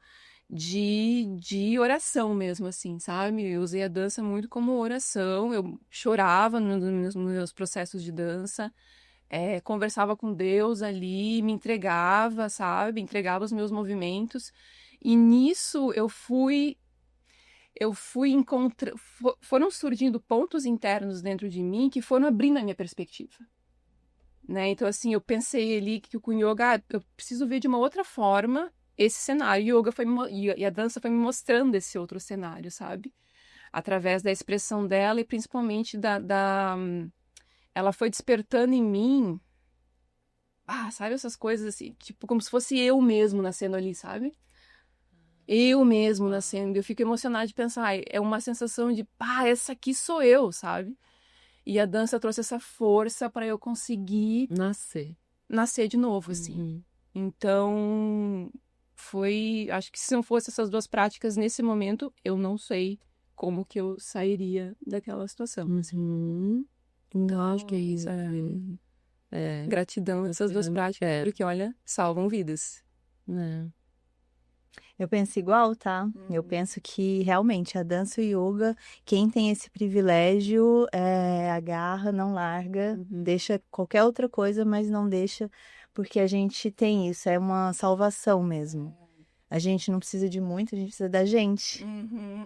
de oração mesmo, assim, sabe? Eu usei a dança muito como oração, eu chorava nos meus processos de dança, conversava com Deus ali, me entregava, sabe? Entregava os meus movimentos. E nisso eu fui encontrando, foram surgindo pontos internos dentro de mim que foram abrindo a minha perspectiva, né? Então, assim, eu pensei ali que com o yoga, eu preciso ver de uma outra forma esse cenário. E a dança foi me mostrando esse outro cenário, sabe? Através da expressão dela e principalmente ela foi despertando em mim, sabe, essas coisas assim, tipo, como se fosse eu mesmo nascendo ali, sabe? Eu mesmo nascendo. Eu fico emocionada de pensar, é uma sensação de, essa aqui sou eu, sabe? E a dança trouxe essa força para eu conseguir nascer de novo, assim. Então, acho que se não fosse essas duas práticas nesse momento, eu não sei como que eu sairia daquela situação. Acho que é isso. Gratidão, essas duas práticas, porque, olha, salvam vidas. Eu penso igual, tá? Eu penso que realmente a dança e o yoga, quem tem esse privilégio, agarra, não larga, deixa qualquer outra coisa, mas não deixa, porque a gente tem isso, é uma salvação mesmo. A gente não precisa de muito, a gente precisa da gente.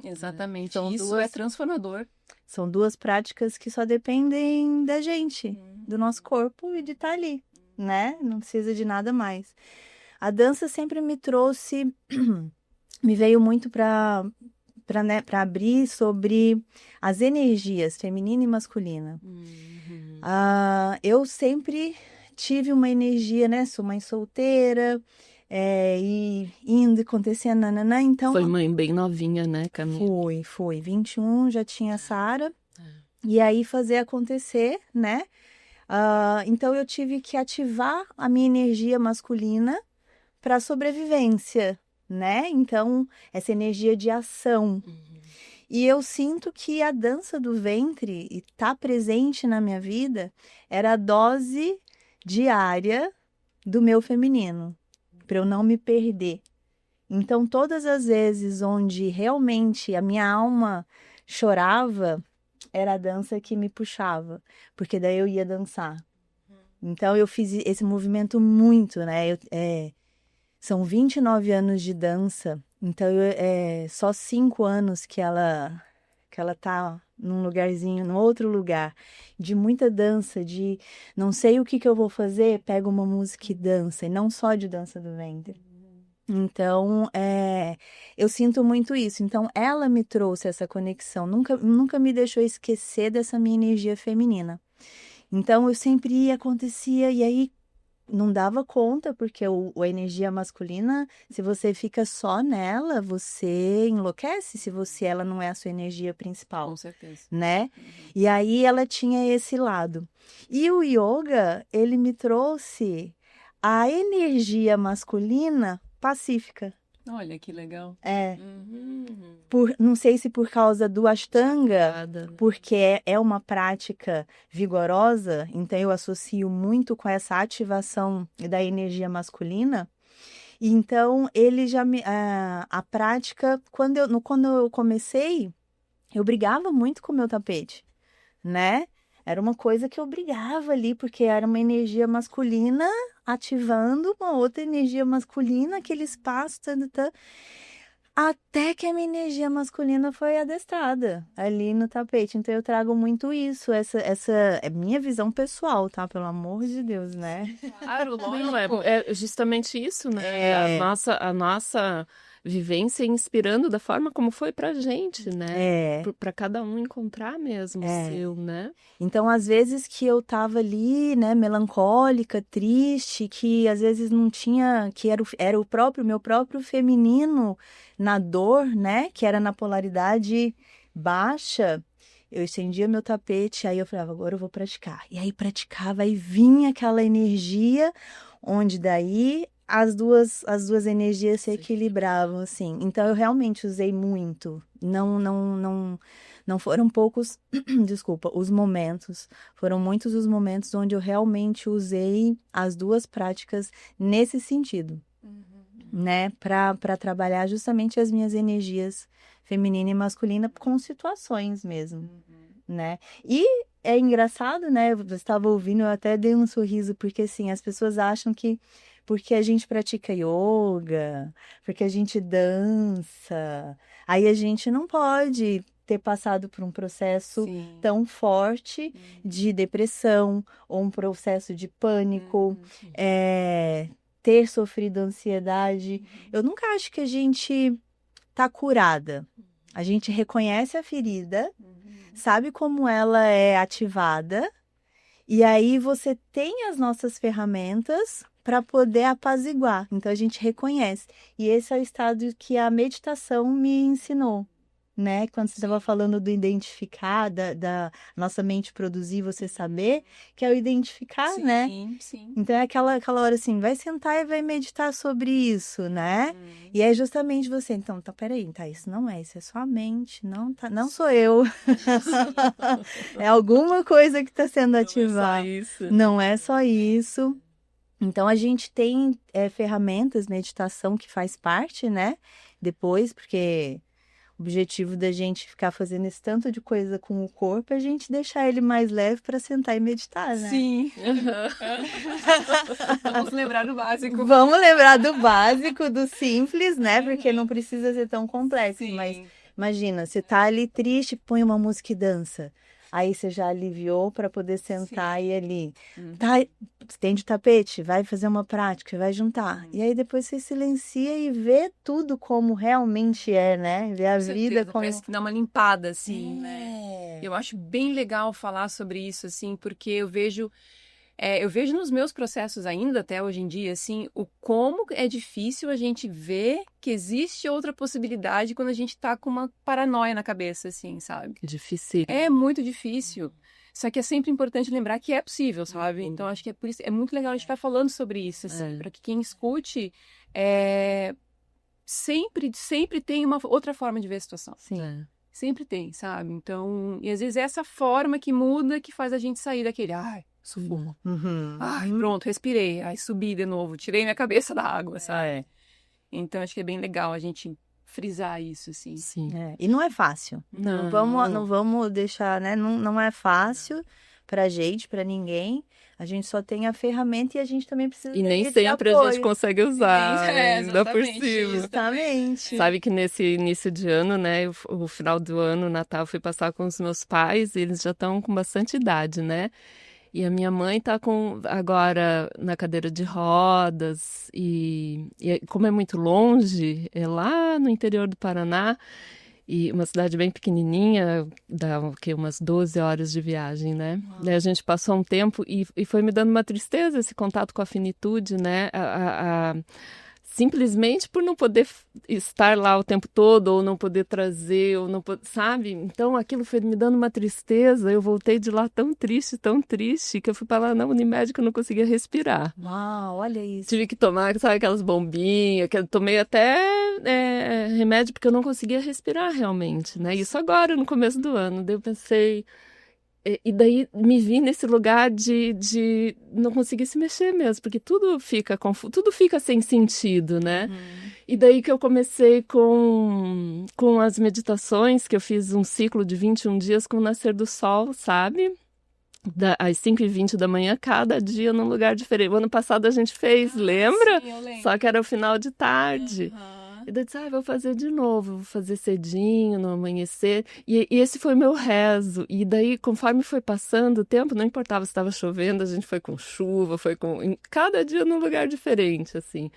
Exatamente. São Isso duas- é transformador. São duas práticas que só dependem da gente, do nosso corpo e de estar ali, né? Não precisa de nada mais. A dança sempre me trouxe, me veio muito para abrir sobre as energias feminina e masculina. Eu sempre tive uma energia, né? Sou mãe solteira, e indo e acontecendo, nananã, então... Foi mãe bem novinha, né, Camila? Foi. 21, já tinha a Sara. E aí fazer acontecer, né? Então eu tive que ativar a minha energia masculina para sobrevivência, né? Então, essa energia de ação. E eu sinto que a dança do ventre, e tá presente na minha vida, era a dose diária do meu feminino, para eu não me perder. Então, todas as vezes onde realmente a minha alma chorava, era a dança que me puxava, porque daí eu ia dançar. Então, eu fiz esse movimento muito, né? São 29 anos de dança, então só 5 anos que ela tá num lugarzinho, num outro lugar, de muita dança, de não sei o que eu vou fazer, pega uma música e dança, e não só de dança do ventre. Então, eu sinto muito isso. Então, ela me trouxe essa conexão, nunca me deixou esquecer dessa minha energia feminina. Então, eu sempre ia, acontecia, e aí não dava conta, porque a energia masculina, se você fica só nela, você enlouquece se ela não é a sua energia principal. Com certeza. Né? E aí ela tinha esse lado. E o yoga, ele me trouxe a energia masculina pacífica. Olha, que legal. Não sei se por causa do Ashtanga, porque é uma prática vigorosa, então eu associo muito com essa ativação da energia masculina. Então, ele já a prática, quando eu comecei, eu brigava muito com o meu tapete, né? Era uma coisa que eu brigava ali, porque era uma energia masculina ativando uma outra energia masculina, aquele espaço, até que a minha energia masculina foi adestrada ali no tapete. Então eu trago muito isso, essa é minha visão pessoal, tá? Pelo amor de Deus, né? Claro, Não, lógico. é justamente isso, né? A nossa vivência inspirando da forma como foi pra gente, né? Pra cada um encontrar mesmo o seu, né? Então, às vezes que eu tava ali, né, melancólica, triste, que às vezes não tinha, que era o meu próprio feminino na dor, né, que era na polaridade baixa, eu estendia meu tapete, aí eu falava, agora eu vou praticar. E aí praticava, aí vinha aquela energia, onde daí as duas energias se equilibravam, assim. Então, eu realmente usei muito. Não foram poucos, desculpa, os momentos. Foram muitos os momentos onde eu realmente usei as duas práticas nesse sentido, né? Para trabalhar justamente as minhas energias feminina e masculina com situações mesmo, né? E é engraçado, né? Eu estava ouvindo, eu até dei um sorriso, porque assim, as pessoas acham que porque a gente pratica yoga, porque a gente dança, aí a gente não pode ter passado por um processo Sim. tão forte de depressão ou um processo de pânico, ter sofrido ansiedade. Eu nunca acho que a gente tá curada. A gente reconhece a ferida, sabe como ela é ativada, e aí você tem as nossas ferramentas para poder apaziguar. Então a gente reconhece. E esse é o estado que a meditação me ensinou, né? Quando você estava falando do identificar, da nossa mente produzir, você saber, que é o identificar, né? Sim. Então é aquela hora assim, vai sentar e vai meditar sobre isso, né? E é justamente você, então, tá, peraí, tá, isso não é, isso é só a mente, não tá, não sou eu. É alguma coisa que está sendo ativada. Não é só isso. Então a gente tem ferramentas, meditação que faz parte, né? Depois, porque o objetivo da gente ficar fazendo esse tanto de coisa com o corpo é a gente deixar ele mais leve para sentar e meditar, né? Sim. Vamos lembrar do básico. Vamos lembrar do básico, do simples, né? Porque não precisa ser tão complexo. Sim. Mas imagina, você tá ali triste, põe uma música e dança. Aí você já aliviou para poder sentar e ali. Tá, estende o tapete, vai fazer uma prática, vai juntar. E aí depois você silencia e vê tudo como realmente é, né? Vê a vida como... Parece que dá uma limpada, assim, né? Eu acho bem legal falar sobre isso, assim, porque eu vejo nos meus processos ainda, até hoje em dia, assim, o como é difícil a gente ver que existe outra possibilidade quando a gente tá com uma paranoia na cabeça, assim, sabe? Difícil. É muito difícil. Só que é sempre importante lembrar que é possível, sabe? Então, acho que é por isso, é muito legal a gente vai falando sobre isso, assim, para que quem escute sempre tem uma outra forma de ver a situação. Sim. Sempre tem, sabe? Então, e às vezes é essa forma que muda que faz a gente sair daquele, sufoco. Ai, pronto, respirei. Ai, subi de novo, tirei minha cabeça da água, sabe? Então, acho que é bem legal a gente frisar isso, assim. Sim. E não é fácil. Não vamos deixar, né? Não é fácil pra gente, pra ninguém. A gente só tem a ferramenta e a gente também precisa E nem sempre a gente consegue usar, ainda por cima. Justamente. Sabe que nesse início de ano, né, o final do ano, o Natal, eu fui passar com os meus pais, e eles já estão com bastante idade, né? E a minha mãe tá agora na cadeira de rodas, e como é muito longe, é lá no interior do Paraná, e uma cidade bem pequenininha, dá umas 12 horas de viagem, né? Daí a gente passou um tempo e foi me dando uma tristeza esse contato com a finitude, né? Simplesmente por não poder estar lá o tempo todo, ou não poder trazer, ou não sabe? Então aquilo foi me dando uma tristeza. Eu voltei de lá tão triste, que eu fui para lá na Unimed que eu não conseguia respirar. Uau, olha isso. Tive que tomar, sabe, aquelas bombinhas, que eu tomei até remédio porque eu não conseguia respirar realmente, né? Isso agora, no começo do ano. Daí eu pensei... E daí me vi nesse lugar de não conseguir se mexer mesmo, porque tudo fica confuso, tudo fica sem sentido, né? E daí que eu comecei com as meditações, que eu fiz um ciclo de 21 dias com o nascer do sol, sabe? Às 5h20 da manhã, cada dia num lugar diferente. O ano passado a gente fez, lembra? Sim, eu lembro. Só que era o final de tarde. E daí eu disse, vou fazer de novo, vou fazer cedinho, no amanhecer. E esse foi meu rezo. E daí, conforme foi passando o tempo, não importava se estava chovendo, a gente foi com chuva, cada dia num lugar diferente, assim.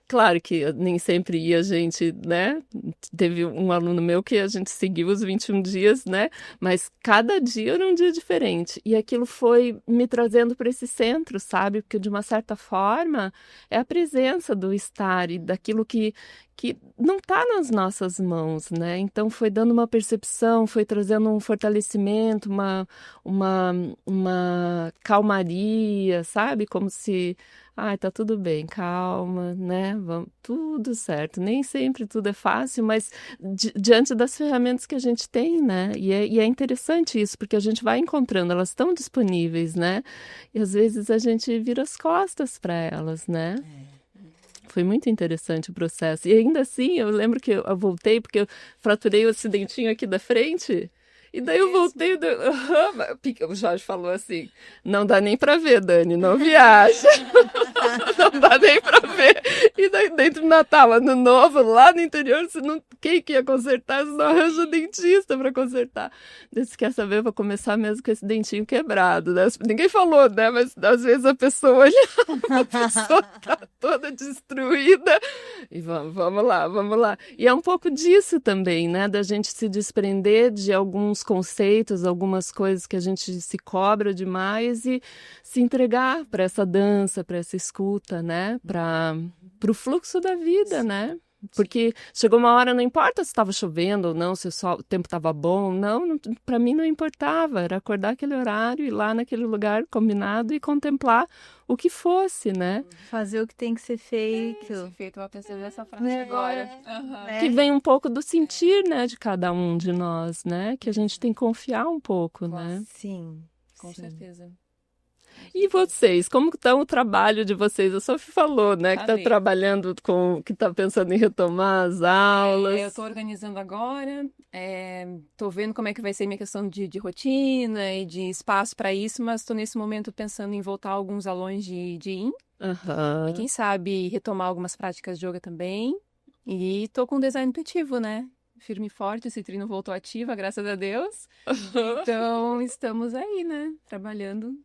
Claro que nem sempre ia a gente, né? Teve um aluno meu que a gente seguiu os 21 dias, né? Mas cada dia era um dia diferente. E aquilo foi me trazendo para esse centro, sabe? Porque, de uma certa forma, é a presença do estar e daquilo que que não está nas nossas mãos, né? Então foi dando uma percepção, foi trazendo um fortalecimento, uma calmaria, sabe? Como se, tá tudo bem, calma, né? Vamos, tudo certo. Nem sempre tudo é fácil, mas diante das ferramentas que a gente tem, né? E é interessante isso, porque a gente vai encontrando, elas estão disponíveis, né? E às vezes a gente vira as costas para elas, né? Foi muito interessante o processo. E ainda assim, eu lembro que eu voltei, porque eu fraturei o acidentinho aqui da frente. E daí eu voltei, o Jorge falou assim, não dá nem pra ver, Dani, não viaja. Não dá nem pra ver. E daí dentro do Natal, Ano Novo, lá no interior, quem que ia consertar? Você não arranja dentista pra consertar. Você quer saber, eu vou começar mesmo com esse dentinho quebrado, né? Ninguém falou, né? Mas às vezes a pessoa olha, a pessoa tá toda destruída. E vamos lá. E é um pouco disso também, né? Da gente se desprender de alguns conceitos, algumas coisas que a gente se cobra demais e se entregar para essa dança, para essa escuta, né? Para o fluxo da vida, né? Porque chegou uma hora, não importa se estava chovendo ou não, se o tempo estava bom, não, para mim não importava, era acordar aquele horário, ir lá naquele lugar combinado e contemplar o que fosse, né? Fazer o que tem que ser feito. Eu vou pensar nessa frase agora. Que vem um pouco do sentir, né, de cada um de nós, né? Que a gente tem que confiar um pouco, né? Sim, com certeza. E vocês, como está o trabalho de vocês? A Sophie falou, né, que está trabalhando que está pensando em retomar as aulas. Eu estou organizando agora, estou vendo como é que vai ser minha questão de rotina e de espaço para isso, mas estou nesse momento pensando em voltar alguns aulões de Yin. E quem sabe retomar algumas práticas de yoga também. E estou com design intuitivo, né? Firme e forte, esse trino voltou ativa, graças a Deus. Então, estamos aí, né? Trabalhando.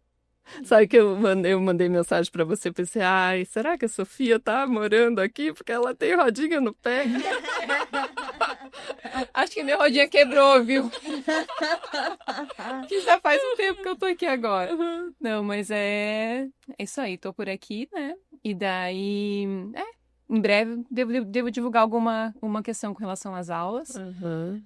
Sabe que eu mandei mensagem pra você, pensei, será que a Sofia tá morando aqui? Porque ela tem rodinha no pé. Acho que minha rodinha quebrou, viu? Que já faz um tempo que eu tô aqui agora. Não, mas é isso aí, tô por aqui, né? E daí, em breve devo divulgar uma questão com relação às aulas.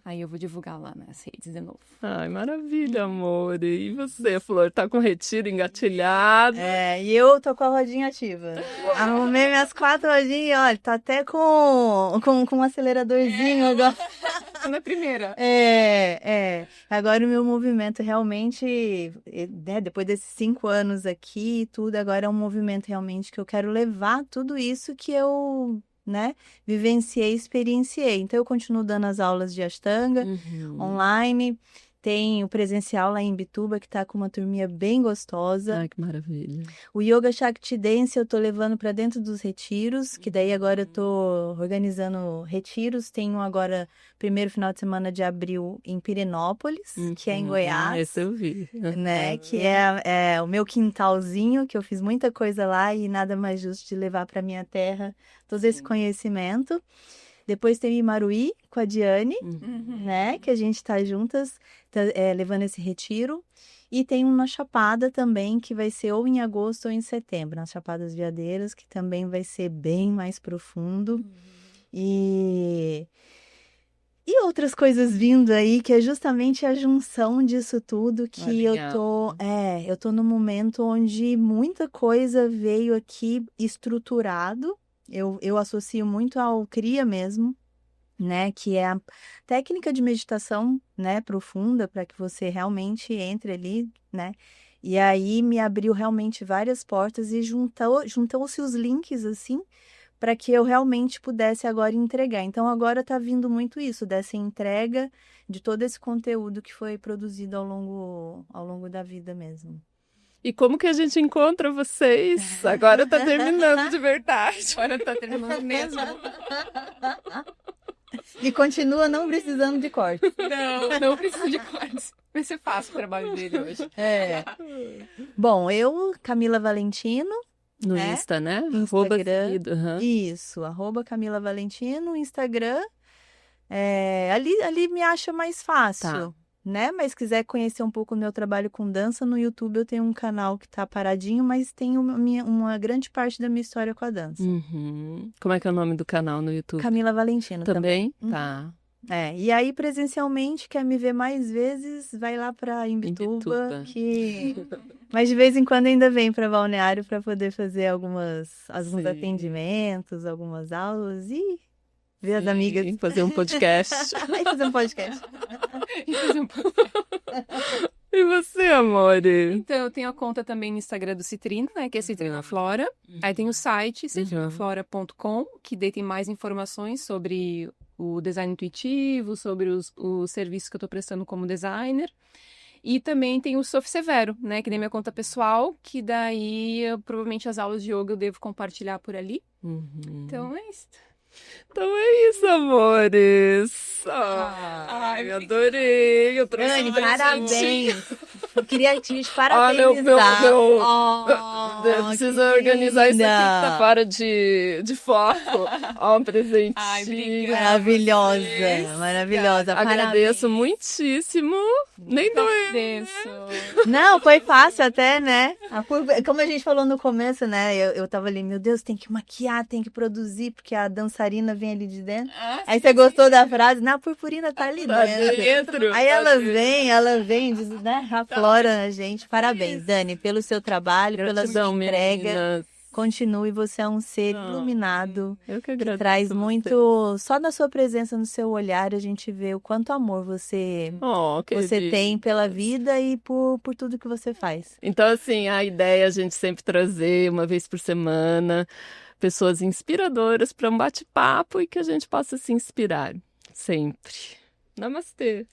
Aí eu vou divulgar lá nas redes de novo. Ai, maravilha, amor. E você, Flor, tá com o retiro engatilhado? E eu tô com a rodinha ativa. Arrumei minhas 4 rodinhas, olha, tá até com um aceleradorzinho agora. Na primeira. Agora o meu movimento realmente, né, depois desses 5 anos aqui e tudo, agora é um movimento realmente que eu quero levar tudo isso que eu, né, vivenciei, experienciei. Então eu continuo dando as aulas de Ashtanga online. Tem o presencial lá em Bituba, que tá com uma turminha bem gostosa. Ai, que maravilha. O Yoga Shakti Dance eu tô levando para dentro dos retiros, que daí agora eu tô organizando retiros. Tenho agora primeiro final de semana de abril em Pirenópolis, que é em Goiás. Esse eu vi. Né? Que é o meu quintalzinho, que eu fiz muita coisa lá e nada mais justo de levar para minha terra todo esse conhecimento. Depois tem o Imaruí com a Diane, né? Que a gente tá juntas levando esse retiro. E tem um na Chapada também, que vai ser ou em agosto ou em setembro, nas Chapadas Veadeiras, que também vai ser bem mais profundo. E outras coisas vindo aí, que é justamente a junção disso tudo, que eu tô num momento onde muita coisa veio aqui estruturado. Eu associo muito ao Kriya mesmo, né, que é a técnica de meditação, né, profunda, para que você realmente entre ali, né, e aí me abriu realmente várias portas e juntou-se os links, assim, para que eu realmente pudesse agora entregar. Então, agora tá vindo muito isso, dessa entrega de todo esse conteúdo que foi produzido ao longo da vida mesmo. E como que a gente encontra vocês? Agora tá terminando de verdade. Agora tá terminando mesmo. E continua não precisando de corte. Não precisa de cortes. Vai ser fácil o trabalho dele hoje. Bom, eu, Camila Valentino. No Insta, né? Instagram. Isso, @Camila Valentino, Instagram. Ali me acha mais fácil. né? Mas quiser conhecer um pouco o meu trabalho com dança, no YouTube eu tenho um canal que tá paradinho, mas tem uma grande parte da minha história com a dança. Como é que é o nome do canal no YouTube? Camila Valentino também. Também? Tá. E aí presencialmente, quer me ver mais vezes, vai lá pra Imbituba, mas de vez em quando ainda vem para Balneário para poder fazer alguns Sim. atendimentos, algumas aulas e ver as amigas. Fazer um podcast. E fazer um podcast. E você, amore? Então, eu tenho a conta também no Instagram do Citrina, né? Que é Citrina Flora. Aí tem o site, citrinaflora.com, que daí tem mais informações sobre o design intuitivo, sobre os serviços que eu tô prestando como designer. E também tem o Sof Severo, né? Que nem minha conta pessoal, que daí provavelmente as aulas de yoga eu devo compartilhar por ali. Então é isso. Então é isso, amores. Ai, adorei. Eu trouxe Dani, mais parabéns. gente. Eu queria te parabenizar. Preciso organizar isso aqui que tá fora de foco. Ó, um presentinho. Ai, obrigada. Maravilhosa, maravilhosa. Agradeço muitíssimo. Nem doeu. Agradeço. Não, foi fácil até, né? Como a gente falou no começo, né? Eu tava ali, meu Deus, tem que maquiar, tem que produzir, porque a dançarina vem ali de dentro. Aí você gostou da frase? Não, a purpurina tá ali dentro. Aí ela vem, diz, né? Aflora a gente. Parabéns, Dani, pelo seu trabalho, pela sua entrega. Meninas. Continue, você é um ser iluminado. Eu que agradeço. Traz muito, só da sua presença no seu olhar, a gente vê o quanto amor você tem pela vida e por tudo que você faz. Então, assim, a ideia é a gente sempre trazer, uma vez por semana, pessoas inspiradoras para um bate-papo e que a gente possa se inspirar. Sempre. Namastê.